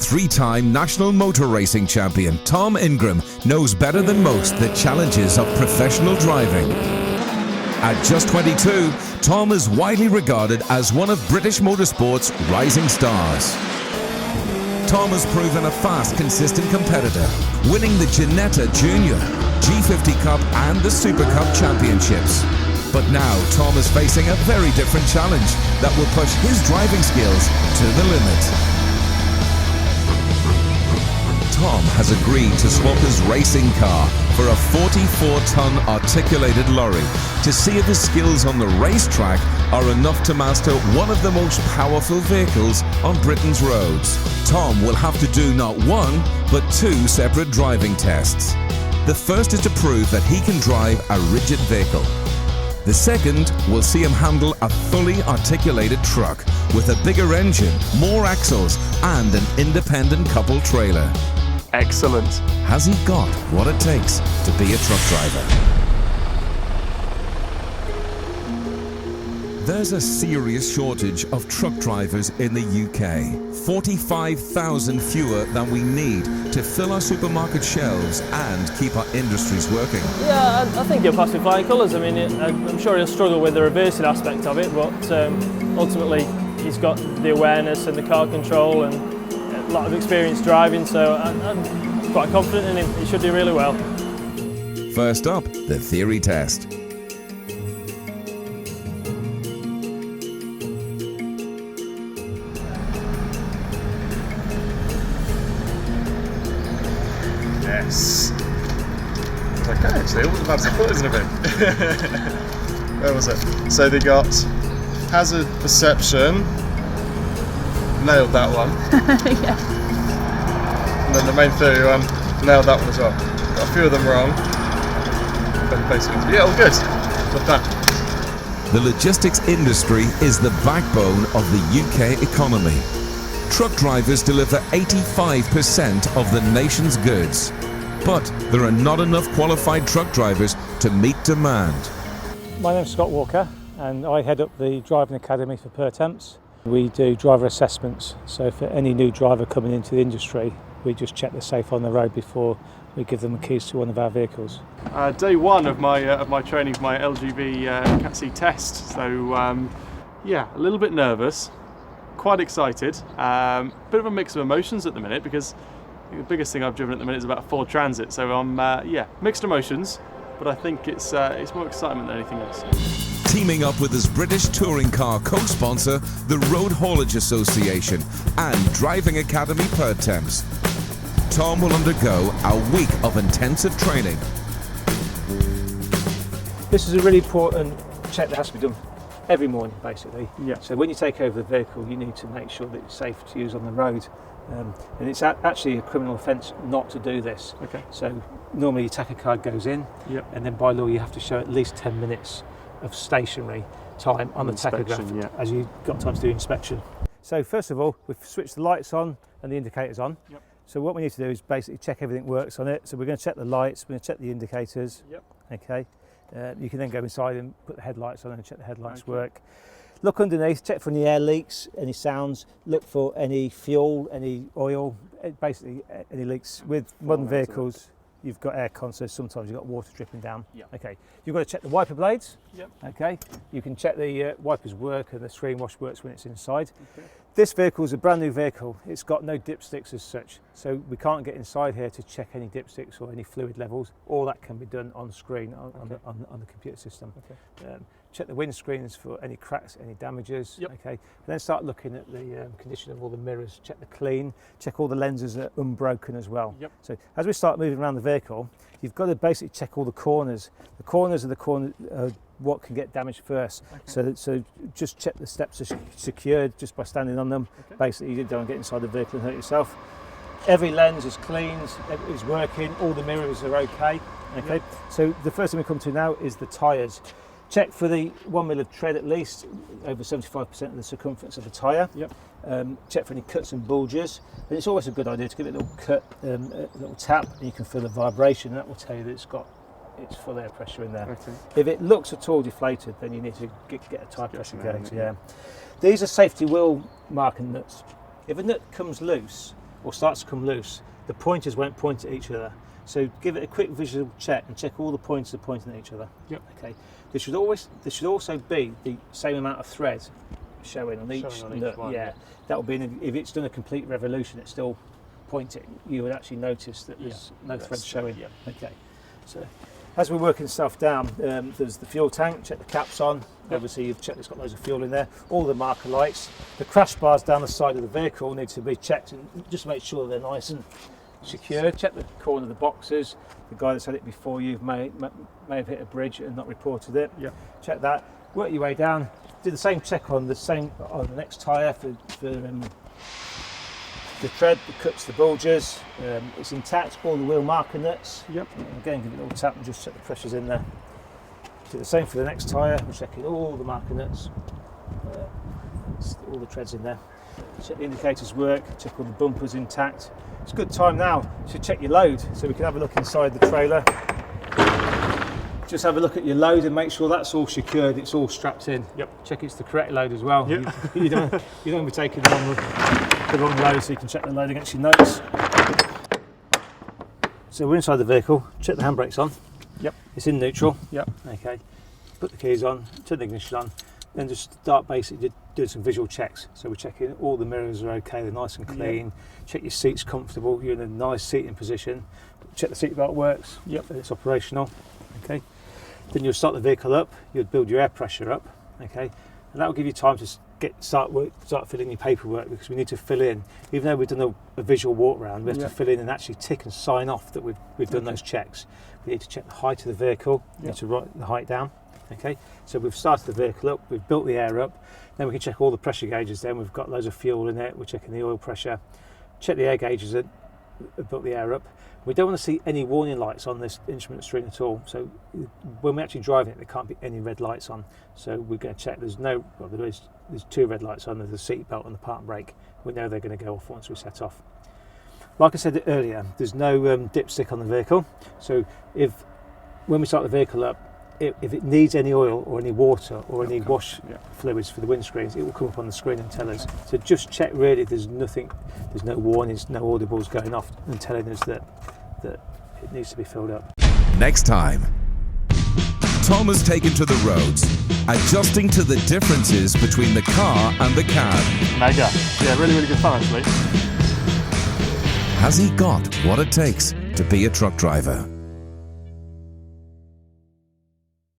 Three-time National Motor Racing Champion Tom Ingram knows better than most the challenges of professional driving. At just 22, Tom is widely regarded as one of British motorsport's rising stars. Tom has proven a fast, consistent competitor, winning the Ginetta Junior, G50 Cup and the Super Cup championships. But now Tom is facing a very different challenge that will push his driving skills to the limit. Tom has agreed to swap his racing car for a 44-tonne articulated lorry to see if his skills on the racetrack are enough to master one of the most powerful vehicles on Britain's roads. Tom will have to do not one, but two separate driving tests. The first is to prove that he can drive a rigid vehicle. The second will see him handle a fully articulated truck with a bigger engine, more axles, and an independent coupled trailer. Excellent. Has he got what it takes to be a truck driver? There's a serious shortage of truck drivers in the UK. 45,000 fewer than we need to fill our supermarket shelves and keep our industries working. Yeah, I think he'll pass with flying colours. I mean, I'm sure he'll struggle with the reversing aspect of it, but ultimately he's got the awareness and the car control and a lot of experience driving, so I'm quite confident in him. He should do really well. First up, the theory test. Yes. Okay, actually, it wasn't bad as I thought it was going to be. Where was it? So they got hazard perception. Nailed that one. Yeah. And then the main theory one, nailed that one as well. Got a few of them wrong. But basically, yeah, all good. Love that. The logistics industry is the backbone of the UK economy. Truck drivers deliver 85% of the nation's goods. But there are not enough qualified truck drivers to meet demand. My name's Scott Walker and I head up the driving academy for Pertemps. We do driver assessments, so for any new driver coming into the industry, we just check they're safe on the road before we give them the keys to one of our vehicles. Day one of my training for my LGV Cat C test, so yeah, a little bit nervous, quite excited, bit of a mix of emotions at the minute because the biggest thing I've driven at the minute is about Ford Transit, so I'm yeah, mixed emotions, but I think it's more excitement than anything else. Teaming up with his British touring car co-sponsor, the Road Haulage Association and Driving Academy Pertemps, Tom will undergo a week of intensive training. This is a really important check that has to be done every morning, basically. Yeah. So when you take over the vehicle, you need to make sure that it's safe to use on the road. And it's actually a criminal offence not to do this. Okay. So normally your tachocard goes in, Yep. and then by law you have to show at least 10 minutes of stationary time on the Inspection, tachograph yeah. as you've got time to do inspection. So first of all, we've switched the lights on and the indicators on. Yep. So what we need to do is basically check everything works on it. So we're going to check the lights, we're going to check the indicators. Yep. Okay. You can then go inside and put the headlights on and check the headlights Okay. work. Look underneath, check for any air leaks, any sounds, look for any fuel, any oil, basically any leaks. With modern vehicles, you've got aircon, so sometimes you've got water dripping down. Yep. Okay, you've got to check the wiper blades. Yep. Okay, you can check the wipers work and the screen wash works when it's inside. Okay. This vehicle is a brand new vehicle. It's got no dipsticks as such, so we can't get inside here to check any dipsticks or any fluid levels. All that can be done on screen on the computer system. Okay. Check the windscreens for any cracks, any damages. Yep. Okay. And then start looking at the condition of all the mirrors. Check the clean. Check all the lenses are unbroken as well. Yep. So as we start moving around the vehicle, you've got to basically check all the corners. The corners are the corner. What can get damaged first. Okay. So just check the steps are secured just by standing on them. Okay. Basically, you don't get inside the vehicle and hurt yourself. Every lens is cleaned, is working, all the mirrors are okay. Okay. Yep. So the first thing we come to now is the tyres. Check for the 1 mil of tread at least, over 75% of the circumference of the tyre. Yep. Check for any cuts and bulges. And it's always a good idea to give it a little cut, a little tap, and you can feel the vibration, and that will tell you that it's full air pressure in there. Okay. If it looks at all deflated, then you need to get a tyre pressure an gauge. element, Yeah. These are safety wheel marking nuts. If a nut comes loose, or starts to come loose, the pointers won't point at each other. So give it a quick visual check and check all the pointers are pointing at each other. Yep. Okay. There should also be the same amount of thread showing on each nut. one. Yeah. That will be if it's done a complete revolution, it's still pointing. You would actually notice that there's no thread showing. Yep. Okay. So as we're working stuff down, there's the fuel tank. Check the caps on. Yep. Obviously, you've checked it's got loads of fuel in there. All the marker lights. The crash bars down the side of the vehicle need to be checked and just make sure they're nice and secure. Check the corner of the boxes. The guy that's had it before you may have hit a bridge and not reported it. Yep. Check that. Work your way down. Do the same check on the next tyre for the tread, the cuts, the bulges. It's intact. All the wheel marker nuts. Yep. Again, give it a little tap and just check the pressures in there. Do the same for the next tyre. We're checking all the marker nuts. All the treads in there. Check the indicators work. Check all the bumpers intact. It's a good time now to check your load, so we can have a look inside the trailer. Just have a look at your load and make sure that's all secured, it's all strapped in. Yep. Check it's the correct load as well. Yep. You don't want to be taking the wrong load, so you can check the load against your notes. So we're inside the vehicle. Check the handbrakes on. Yep. It's in neutral. Yep. Okay. Put the keys on. Turn the ignition on. Then just start basically doing some visual checks. So we're checking all the mirrors are okay, they're nice and clean. Yep. Check your seat's comfortable. You're in a nice seating position. Check the seatbelt works. Yep. It's operational. Okay. Then you'll start the vehicle up. You'll build your air pressure up. Okay. And that will give you time to start filling your paperwork, because we need to fill in. Even though we've done a visual walk round, we have to fill in and actually tick and sign off that we've done those checks. We need to check the height of the vehicle. We need to write the height down. Okay, so we've started the vehicle up, we've built the air up, then we can check all the pressure gauges. Then we've got loads of fuel in it, we're checking the oil pressure, check the air gauges, built the air up. We don't want to see any warning lights on this instrument screen at all. So when we're actually driving it, there can't be any red lights on. So we're going to check there's 2 red lights on, there's the seat belt and the park brake. We know they're going to go off once we set off. Like I said earlier, there's no dipstick on the vehicle. So when we start the vehicle up, if it needs any oil or any water or any wash fluids for the windscreens, it will come up on the screen and tell us. So just check really there's no warnings, no audibles going off and telling us that it needs to be filled up. Next time, Tom has taken to the roads, adjusting to the differences between the car and the cab. Mega. Yeah, really, really good fun actually. Has he got what it takes to be a truck driver?